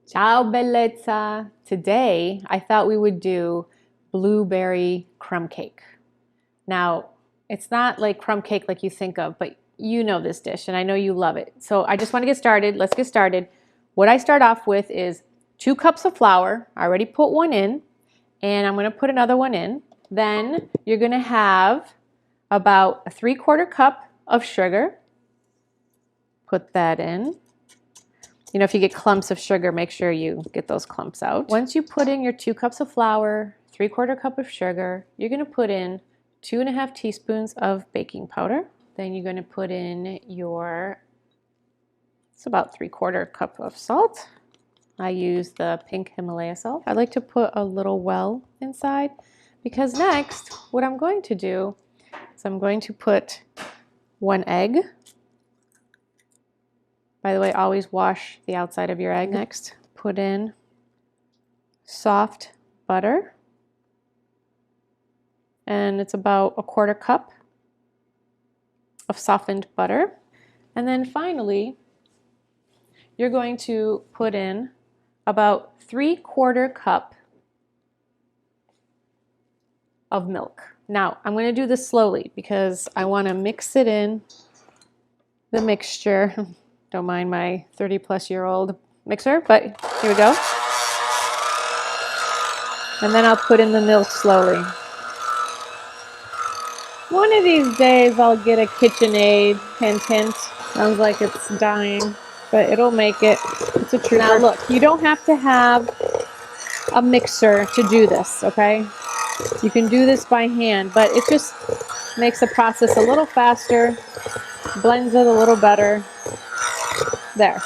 Ciao bellezza! Today I thought we would do blueberry crumb cake. Now, it's not like crumb cake like you think of, but you know this dish and I know you love it. So I just want to get started. Let's get started. What I start off with is 2 cups of flour. I already put one in and I'm going to put another one in. Then you're going to have about a 3/4 cup of sugar. Put that in. You know, if you get clumps of sugar, make sure you get those clumps out. Once you put in your 2 cups of flour, 3/4 cup of sugar, you're going to put in 2½ teaspoons of baking powder. Then you're going to put in it's about 3/4 cup of salt. I use the pink Himalaya salt. I like to put a little well inside because next, what I'm going to do is I'm going to put 1 egg. By the way, always wash the outside of your egg. Next, put in soft butter. And it's about 1/4 cup of softened butter. And then finally, you're going to put in about 3/4 cup of milk. Now, I'm going to do this slowly because I want to mix it in, the mixture. Don't mind my 30-plus-year-old mixer, but here we go. And then I'll put in the milk slowly. One of these days I'll get a KitchenAid, hint hint. Sounds like it's dying, but it'll make it. It's a trooper. Now look, you don't have to have a mixer to do this, okay? You can do this by hand, but it just makes the process a little faster, blends it a little better. There.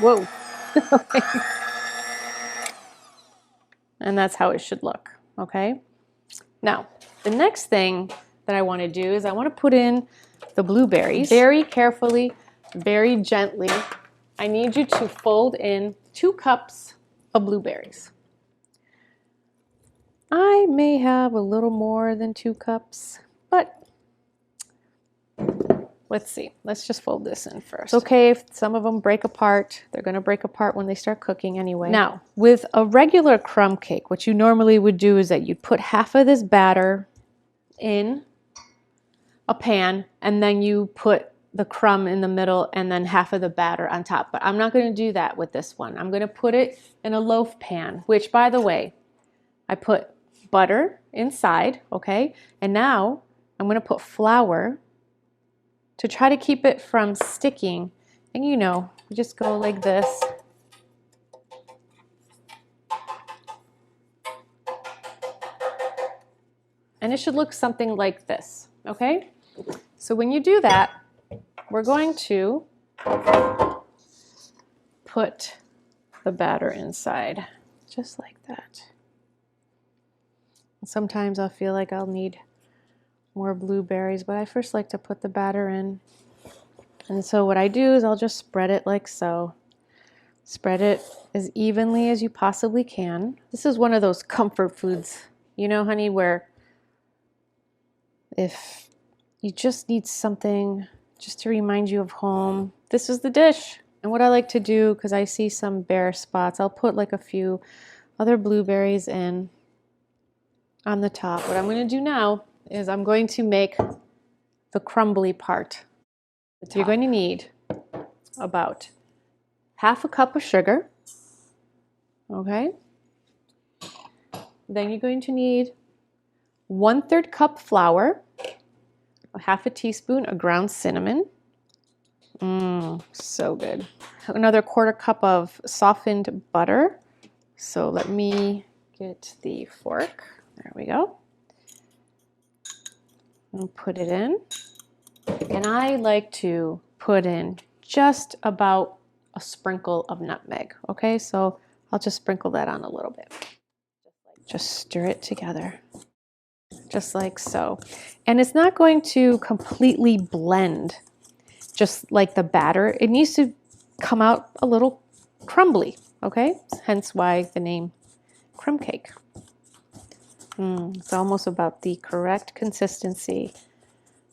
Whoa. And that's how it should look, okay? Now, the next thing that I want to do is I want to put in the blueberries very carefully, very gently. I need you to fold in 2 cups of blueberries. I may have a little more than 2 cups, but let's see. Let's just fold this in first. It's okay if some of them break apart. They're going to break apart when they start cooking anyway. Now, with a regular crumb cake, what you normally would do is that you'd put half of this batter in a pan, and then you put the crumb in the middle and then half of the batter on top. But I'm not going to do that with this one. I'm going to put it in a loaf pan, which, by the way, I put butter inside, okay? And now I'm going to put flour to try to keep it from sticking. And you know, you just go like this. And it should look something like this, okay? So when you do that, we're going to put the batter inside, just like that. Sometimes I'll feel like I'll need more blueberries, but I first like to put the batter in. And so what I do is I'll just spread it like so. Spread it as evenly as you possibly can. This is one of those comfort foods, you know, honey, where if you just need something just to remind you of home, this is the dish. And what I like to do, because I see some bare spots, I'll put like a few other blueberries in on the top. What I'm going to do now is I'm going to make the crumbly part. You're going to need about half a cup of sugar, okay? Then you're going to need 1/3 cup flour, half a teaspoon of ground cinnamon. So good. Another 1/4 cup of softened butter. So let me get the fork. There we go. And put it in. And I like to put in just about a sprinkle of nutmeg. Okay, so I'll just sprinkle that on a little bit. Just stir it together. Just like so. And it's not going to completely blend just like the batter. It needs to come out a little crumbly, okay? Hence why the name crumb cake. It's almost about the correct consistency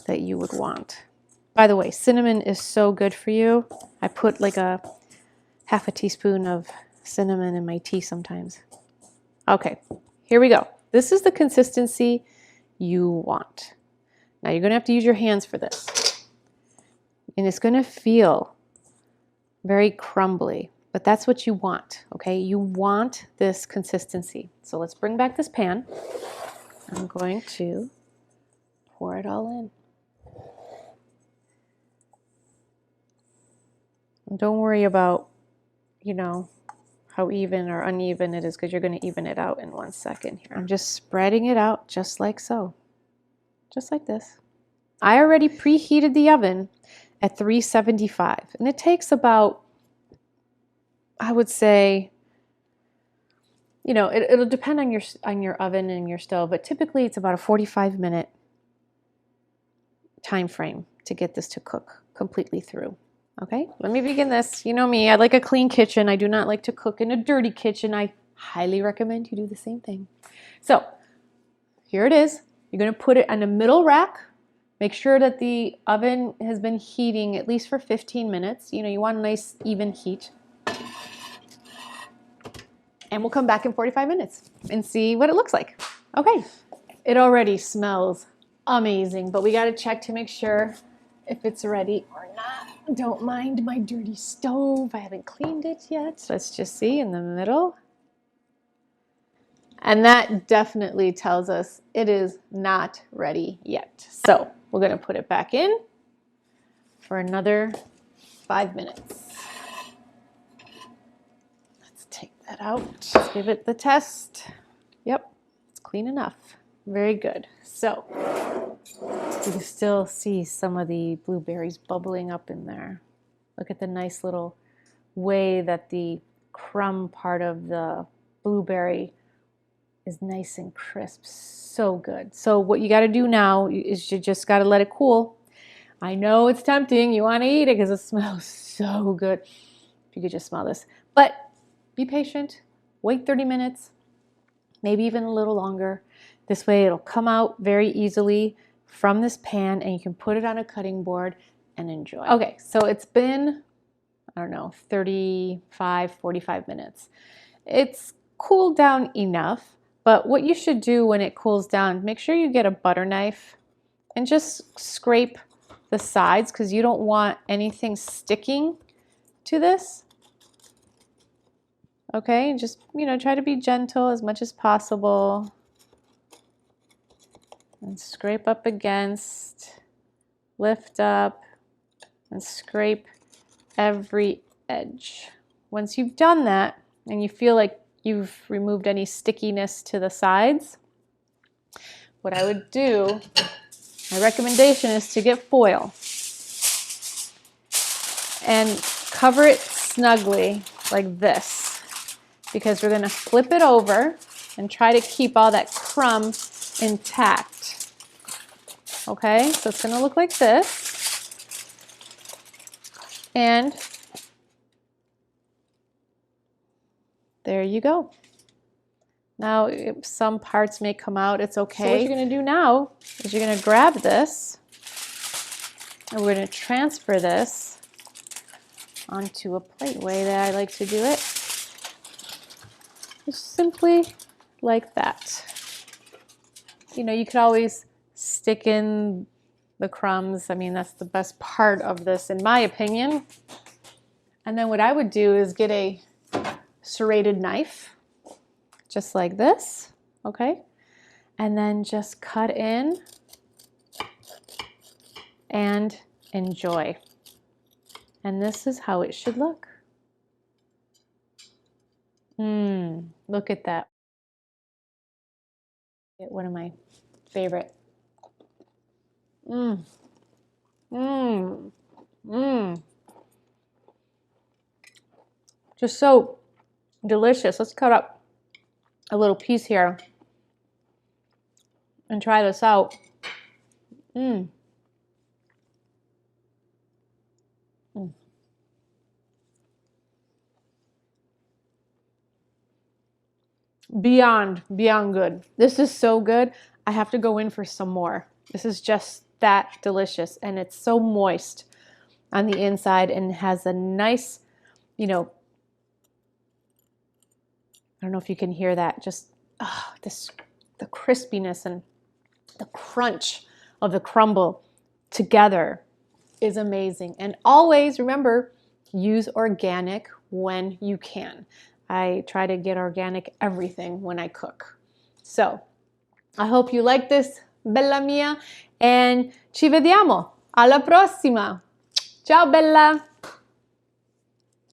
that you would want. By the way, cinnamon is so good for you. I put like a half a teaspoon of cinnamon in my tea sometimes. Okay, here we go. This is the consistency you want. Now you're gonna have to use your hands for this. And it's gonna feel very crumbly, but that's what you want, okay? You want this consistency. So let's bring back this pan. I'm going to pour it all in. And don't worry about, you know, how even or uneven it is, because you're going to even it out in 1 second here. I'm just spreading it out just like so. Just like this. I already preheated the oven at 375, and it takes about, I would say, you know, it'll depend on your oven and your stove, but typically it's about a 45-minute time frame to get this to cook completely through. Okay, let me begin this. You know me, I like a clean kitchen. I do not like to cook in a dirty kitchen. I highly recommend you do the same thing. So here it is. You're going to put it on a middle rack. Make sure that the oven has been heating at least for 15 minutes. You know, you want a nice even heat. And we'll come back in 45 minutes and see what it looks like. Okay, it already smells amazing, but we got to check to make sure if it's ready or not. Don't mind my dirty stove. I haven't cleaned it yet. Let's just see in the middle. And that definitely tells us it is not ready yet. So we're going to put it back in for another 5 minutes. Let's take that out. Let's give it the test. Yep, it's clean enough. Very good. So you can still see some of the blueberries bubbling up in there. Look at the nice little way that the crumb part of the blueberry is nice and crisp. So good. So what you got to do now is you just got to let it cool. I know it's tempting. You want to eat it because it smells so good. If you could just smell this. But be patient. Wait 30 minutes, maybe even a little longer. This way it'll come out very easily from this pan and you can put it on a cutting board and enjoy. Okay, so it's been, I don't know, 35, 45 minutes. It's cooled down enough, but what you should do when it cools down, make sure you get a butter knife and just scrape the sides because you don't want anything sticking to this. Okay, just, you know, try to be gentle as much as possible. And scrape up against, lift up, and scrape every edge. Once you've done that, and you feel like you've removed any stickiness to the sides, what I would do, my recommendation is to get foil and cover it snugly like this, because we're going to flip it over and try to keep all that crumb intact. Okay, so it's going to look like this. And there you go. Now, if some parts may come out, it's okay. So what you're going to do now is you're going to grab this and we're going to transfer this onto a plate. The way that I like to do it is simply like that. You know, you could always stick in the crumbs. I mean, that's the best part of this, in my opinion. And then what I would do is get a serrated knife, just like this, okay? And then just cut in and enjoy. And this is how it should look. Look at that. One of my favorite. Just so delicious. Let's cut up a little piece here and try this out. Beyond good. This is so good. I have to go in for some more. This is just that delicious, and it's so moist on the inside and has a nice, you know, I don't know if you can hear that. Just the crispiness and the crunch of the crumble together is amazing. And always remember, use organic when you can. I try to get organic everything when I cook. So I hope you like this, bella mia, and ci vediamo alla prossima. Ciao bella!